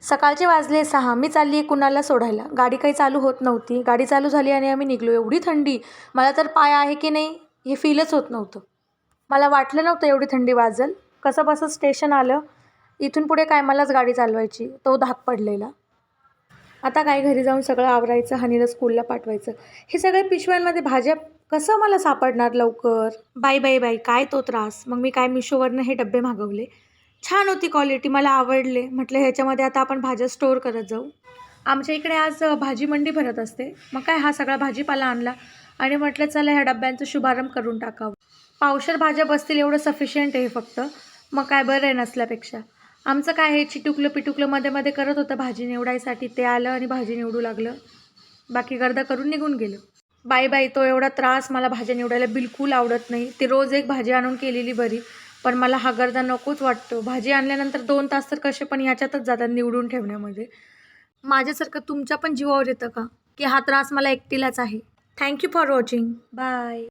सकाळचे वाजले 6. मी चालली आहे कुणाला सोडायला. गाडी काही चालू होत नव्हती. गाडी चालू झाली आणि आम्ही निघलो. एवढी थंडी, मला तर पाय आहे की नाही हे फीलच होत नव्हतं. मला वाटलं नव्हतं एवढी थंडी वाजेल. कसंबसं स्टेशन आलं. इथून पुढे काय मलाच गाडी चालवायची, तो धाक पडलेला. आता काय घरी जाऊन सगळं आवरायचं, हनीला स्कूलला पाठवायचं. हे सगळे पिशव्यांमध्ये भाज्या कसं मला सापडणार लवकर? बाई बाई बाई, काय तो त्रास. मग मी काय मिशोवरनं हे डब्बे मागवले. छान होती क्वालिटी, मला आवडले. म्हटलं ह्याच्यामध्ये आता आपण भाज्या स्टोअर करत जाऊ. आमच्या इकडे आज भाजी मंडी भरत असते. मग काय हा सगळा भाजीपाला आणला आणि म्हटलं चला ह्या डब्यांचा शुभारंभ करून टाकावं. पावशेर भाज्या बसतील एवढं सफिशियंट आहे फक्त. मग काय बरं आहे नसल्यापेक्षा. आमचं काय हे चिटुकलं पिटुकलं मध्ये मध्ये करत होतं भाजी निवडायसाठी, ते आलं आणि भाजी निवडू लागलं. बाकी गर्दा करून निघून गेलो. बाई बाई, तो एवढा त्रास. मला भाज्या निवडायला बिलकुल आवडत नाही. ती रोज एक भाजी आणून केलेली बरी, पण मला हा गर्दा नकोच वाटतो. भाजी आणल्यानंतर 2 तास तर कसे पण याच्यातच जातात निवडून ठेवण्यामध्ये. माझ्यासारखं तुमच्या पण जीवावर येतं का की हा त्रास मला एकटीलाच आहे? Thank you for watching. बाय.